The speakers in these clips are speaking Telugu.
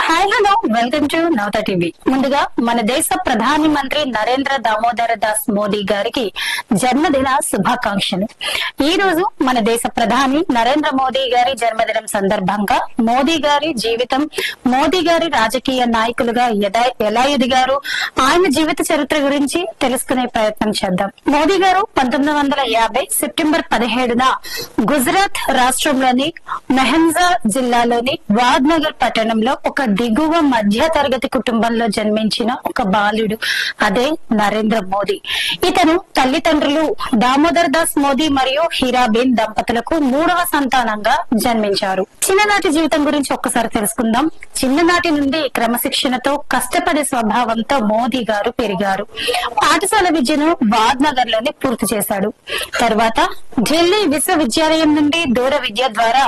Hi hello welcome to Navata TV. ముందుగా మన దేశ ప్రధాని మంత్రి నరేంద్ర దామోదర దాస్ మోదీ గారికి జన్మదిన శుభాకాంక్షలు. ఈ రోజు మన దేశ ప్రధాని నరేంద్ర మోదీ గారి జన్మదినం సందర్భంగా మోదీ గారి జీవితం, మోదీ గారి రాజకీయ నాయకులుగా ఎలా ఎదిగారు, ఆయన జీవిత చరిత్ర గురించి తెలుసుకునే ప్రయత్నం చేద్దాం. మోదీ గారు 1950 సెప్టెంబర్ 17న గుజరాత్ రాష్ట్రంలోని మెహంజా జిల్లాలోని వాద్నగర్ పట్టణంలో ఒక దిగువ మధ్య తరగతి కుటుంబంలో జన్మించిన ఒక బాలుడు, అదే నరేంద్ర మోదీ. ఇతను తల్లిదండ్రులు దామోదర్ దాస్ మోదీ మరియు హీరాబేన్ దంపతులకు 3వ సంతానంగా జన్మించారు. చిన్ననాటి జీవితం గురించి ఒక్కసారి తెలుసుకుందాం. చిన్ననాటి నుండి క్రమశిక్షణతో కష్టపడే స్వభావంతో మోదీ గారు పెరిగారు. పాఠశాల విద్యను వాద్నగర్ లోనే పూర్తి చేశాడు. తర్వాత ఢిల్లీ విశ్వవిద్యాలయం నుండి దూర విద్య ద్వారా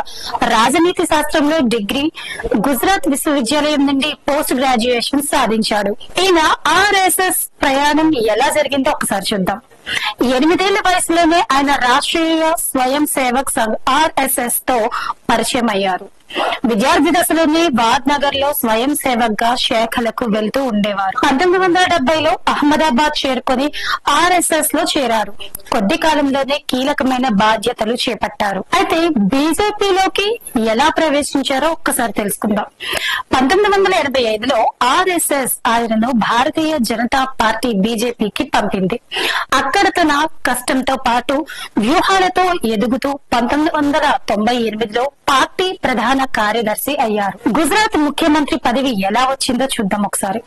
రాజనీతి శాస్త్రంలో డిగ్రీ, గుజరాత్ విశ్వవిద్యాలయం నుండి పోస్ట్ గ్రాడ్యుయేషన్ సాధించాడు. ఈయన ఆర్ఎస్ఎస్ ప్రయాణం ఎలా జరిగిందో ఒకసారి చూద్దాం. 8 ఏళ్ల వయసులోనే ఆయన రాష్ట్రీయ స్వయం సేవక్ సంఘ్ ఆర్ఎస్ఎస్ తో పరిచయం అయ్యారు. విద్యార్థి దశలోనే వాద్నగర్ లో స్వయం సేవక్ గా శాఖలకు వెళ్తూ ఉండేవారు. 1970లో అహ్మదాబాద్ చేరుకుని ఆర్ఎస్ఎస్ లో చేరారు. కొద్ది కాలంలోనే కీలకమైన బాధ్యతలు చేపట్టారు. అయితే బీజేపీలోకి ఎలా ప్రవేశించారో ఒక్కసారి తెలుసుకుందాం. 1985లో ఆర్ఎస్ఎస్ ఆయనను భారతీయ జనతా పార్టీ బీజేపీకి పంపింది. అక్కడ తన కష్టంతో పాటు వ్యూహాలతో ఎదుగుతూ 1998లో పార్టీ ప్రధాన కార్యదర్శి అయ్యారు. గుజరాత్ ముఖ్యమంత్రి పదవి ఎలా వచ్చిందో చూద్దాం ఒకసారి.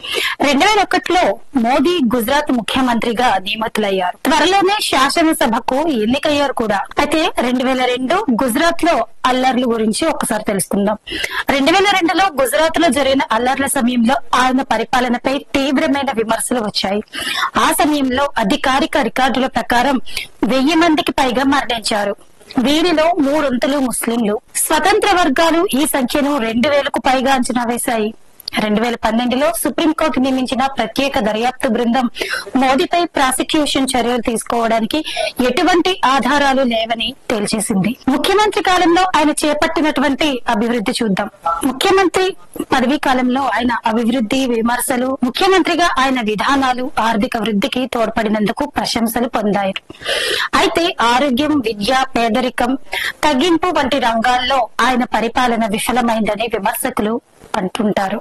2001లో మోదీ గుజరాత్ ముఖ్యమంత్రిగా నియమితులయ్యారు. త్వరలోనే శాసనసభకు ఎన్నికయ్యారు కూడా. అయితే 2002 గుజరాత్ లో అల్లర్ల గురించి ఒకసారి తెలుసుకుందాం. 2002లో గుజరాత్ లో జరిగిన అల్లర్ల సమయంలో ఆయన పరిపాలనపై తీవ్రమైన విమర్శలు వచ్చాయి. ఆ సమయంలో అధికారిక రికార్డుల ప్రకారం 1000 మందికి పైగా మరణించారు. వీరిలో 3/4 ముస్లింలు. స్వతంత్ర వర్గాలు ఈ సంఖ్యను 2000కు పైగా అంచనా వేశాయి. 2012లో సుప్రీంకోర్టు నియమించిన ప్రత్యేక దర్యాప్తు బృందం మోదీపై ప్రాసిక్యూషన్ చర్యలు తీసుకోవడానికి ఎటువంటి ఆధారాలు లేవని తేల్చేసింది. ముఖ్యమంత్రి కాలంలో ఆయన చేపట్టినటువంటి అభివృద్ధి చూద్దాం. ముఖ్యమంత్రి పదవీ కాలంలో ఆయన అభివృద్ధి, విమర్శలు, ముఖ్యమంత్రిగా ఆయన విధానాలు ఆర్థిక వృద్ధికి తోడ్పడినందుకు ప్రశంసలు పొందారు. అయితే ఆరోగ్యం, విద్య, పేదరికం తగ్గింపు వంటి రంగాల్లో ఆయన పరిపాలన విఫలమైందని విమర్శకులు అంటుంటారు.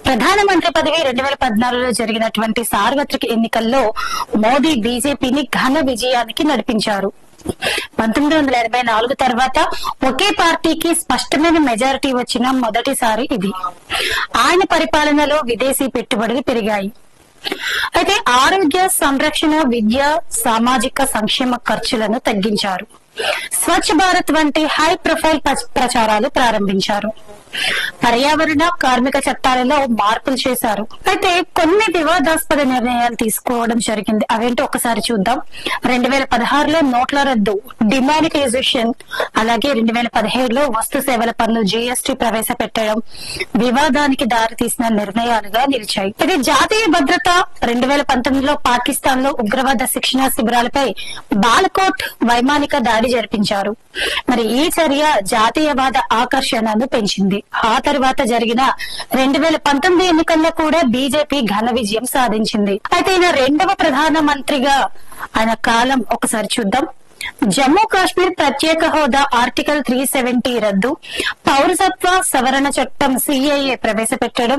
ప్రధానమంత్రి పదవి 2014లో జరిగినటువంటి సార్వత్రిక ఎన్నికల్లో మోదీ బీజేపీని ఘన విజయానికి నడిపించారు. 1984 తర్వాత ఒకే పార్టీకి స్పష్టమైన మెజారిటీ వచ్చిన మొదటిసారి ఇది. ఆయన పరిపాలనలో విదేశీ పెట్టుబడులు పెరిగాయి. అయితే ఆరోగ్య సంరక్షణ, విద్య, సామాజిక సంక్షేమ ఖర్చులను తగ్గించారు. స్వచ్ఛ భారత్ వంటి హై ప్రొఫైల్ ప్రచారాలు ప్రారంభించారు. పర్యావరణ, కార్మిక చట్టాలలో మార్పులు చేశారు. అయితే కొన్ని వివాదాస్పద నిర్ణయాలు తీసుకోవడం జరిగింది. అవేంటో ఒకసారి చూద్దాం. 2016లో నోట్ల రద్దు, డిమానిటైజేషన్, అలాగే 2017లో వస్తు సేవల పన్ను జీఎస్టీ ప్రవేశపెట్టడం వివాదానికి దారితీసిన నిర్ణయాలుగా నిలిచాయి. ఇది జాతీయ భద్రత. 2019లో పాకిస్తాన్ లో ఉగ్రవాద శిక్షణా శిబిరాలపై బాలకోట్ వైమానిక దాడి జరిపించారు. మరి ఈ చర్య జాతీయవాద ఆకర్షణను పెంచింది. ఆ తర్వాత జరిగిన 2019 ఎన్నికల్లో కూడా బీజేపీ ఘన విజయం సాధించింది. అయితే ఈయన 2వ ప్రధానమంత్రిగా ఆయన కాలం ఒకసారి చూద్దాం. జమ్మూ కాశ్మీర్ ప్రత్యేక హోదా ఆర్టికల్ 370 రద్దు, పౌరసత్వ సవరణ చట్టం సిఏఏ ప్రవేశపెట్టడం,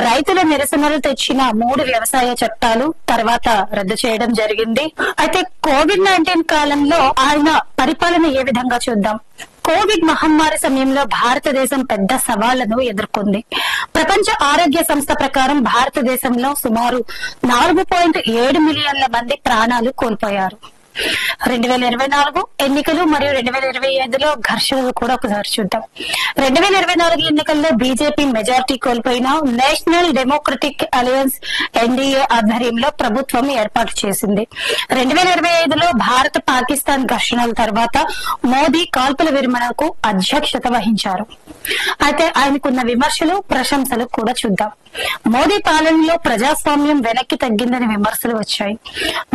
రైతుల నిరసనలు తెచ్చిన 3 వ్యవసాయ చట్టాలు తర్వాత రద్దు చేయడం జరిగింది. అయితే కోవిడ్-19 కాలంలో ఆయన పరిపాలన ఏ విధంగా చూద్దాం. కోవిడ్ మహమ్మారి సమయంలో భారతదేశం పెద్ద సవాళ్లను ఎదుర్కొంది. ప్రపంచ ఆరోగ్య సంస్థ ప్రకారం భారతదేశంలో సుమారు 4.7 మిలియన్ల మంది ప్రాణాలు కోల్పోయారు. 2024 ఎన్నికలు మరియు 2025లో ఘర్షణలు కూడా ఒకసారి చూద్దాం. 2024 ఎన్నికల్లో బీజేపీ మెజారిటీ కోల్పోయిన నేషనల్ డెమోక్రటిక్ అలయన్స్ ఎన్డీఏ ఆధ్వర్యంలో ప్రభుత్వం ఏర్పాటు చేసింది. 2025లో భారత్ పాకిస్తాన్ ఘర్షణల తర్వాత మోదీ కాల్పుల విరమణకు అధ్యక్షత వహించారు. అయితే ఆయనకున్న విమర్శలు, ప్రశంసలు కూడా చూద్దాం. మోదీ పాలనలో ప్రజాస్వామ్యం వెనక్కి తగ్గిందని విమర్శలు వచ్చాయి.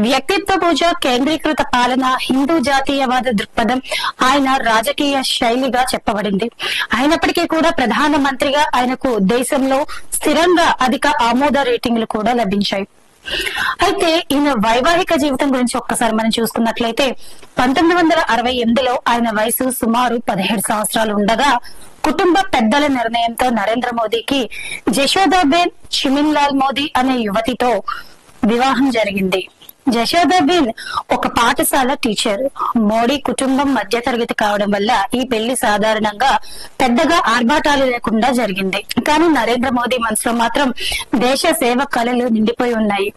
వ్యక్తిత్వ పూజ, కేంద్రీకృత కేంద్రీకృత పాలన, హిందూ జాతీయవాద దృక్పథం ఆయన రాజకీయ శైలిగా చెప్పబడింది. అయినప్పటికీ కూడా ప్రధానమంత్రిగా ఆయనకు దేశంలో స్థిరంగా అధిక ఆమోద రేటింగ్లు కూడా లభించాయి. అయితే ఈయన వైవాహిక జీవితం గురించి ఒక్కసారి మనం చూసుకున్నట్లయితే 1968లో ఆయన వయసు సుమారు 17 సంవత్సరాలు ఉండగా కుటుంబ పెద్దల నిర్ణయంతో నరేంద్ర మోదీకి జశోదాబేన్ చిమిన్లాల్ మోదీ అనే యువతితో వివాహం జరిగింది. జశోదాబేన్ ఒక పాఠశాల టీచర్. మోడీ కుటుంబం మధ్యతరగతి కావడం వల్ల ఈ పెళ్లి సాధారణంగా పెద్దగా ఆర్భాటాలు లేకుండా జరిగింది. కానీ నరేంద్ర మోదీ మనసులో మాత్రం దేశ సేవ కళలు నిండిపోయి ఉన్నాయి.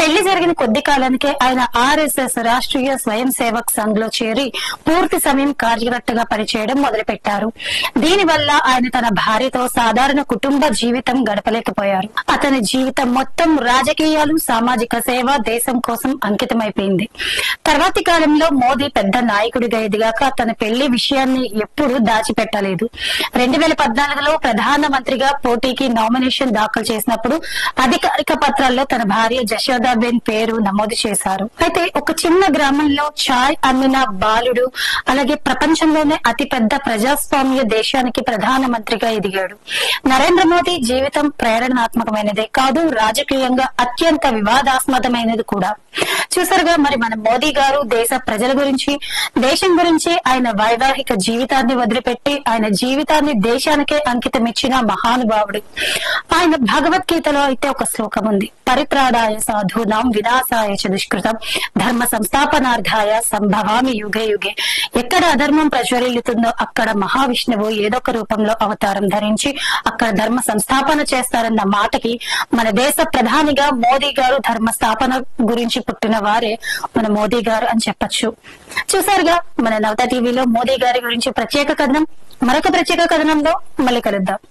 పెళ్లి జరిగిన కొద్ది కాలానికే ఆయన RSS రాష్ట్రీయ స్వయం సేవక్ సంఘ్ లో చేరి పూర్తి సమయం కార్యకర్తగా పనిచేయడం మొదలుపెట్టారు. దీనివల్ల ఆయన తన భార్యతో సాధారణ కుటుంబ జీవితం గడపలేకపోయారు. అతని జీవితం మొత్తం రాజకీయాలు, సామాజిక సేవ, దేశం కోసం అంకితమైపోయింది. తర్వాతి కాలంలో మోదీ పెద్ద నాయకుడిగా ఎదిగాక తన పెళ్లి విషయాన్ని ఎప్పుడూ దాచిపెట్టలేదు. 2014లో ప్రధానమంత్రిగా పోటీకి నామినేషన్ దాఖలు చేసినప్పుడు అధికారిక పత్రాల్లో తన భార్య జశోదాబేన్ పేరు నమోదు చేశారు. అయితే ఒక చిన్న గ్రామంలో చాయ్ అమ్మిన బాలుడు, అలాగే ప్రపంచంలోనే అతిపెద్ద ప్రజాస్వామ్య దేశానికి ప్రధానమంత్రిగా ఎదిగాడు. నరేంద్ర మోదీ జీవితం ప్రేరణాత్మకమైనదే కాదు, రాజకీయంగా అత్యంత వివాదాస్పదమైనది కూడా. చూసారుగా, మరి మన మోదీ గారు దేశ ప్రజల గురించి, దేశం గురించి ఆయన వైవాహిక జీవితాన్ని వదిలిపెట్టి ఆయన జీవితాన్ని దేశానికే అంకితం ఇచ్చిన మహానుభావుడు. ఆయన భగవద్గీతలో అయితే ఒక శ్లోకం ఉంది, పరిత్రాణాయ సాధూనాం వినాశాయ చ దుష్కృతం ధర్మ సంస్థాపనార్థాయ సంభవామి యుగే యుగే. ఎక్కడ అధర్మం ప్రజ్వరిల్లుతుందో అక్కడ మహావిష్ణువు ఏదో ఒక రూపంలో అవతారం ధరించి అక్కడ ధర్మ సంస్థాపన చేస్తారన్న మాటకి మన దేశ ప్రధానిగా మోదీ గారు ధర్మ స్థాపన గురించి పుట్టిన వారే మన మోదీ గారు అని చెప్పొచ్చు. చూసారుగా, మన నవత టీవీలో మోదీ గారి గురించి ప్రత్యేక కథనం. మరొక ప్రత్యేక కథనంలో మళ్ళీ కలుద్దాం.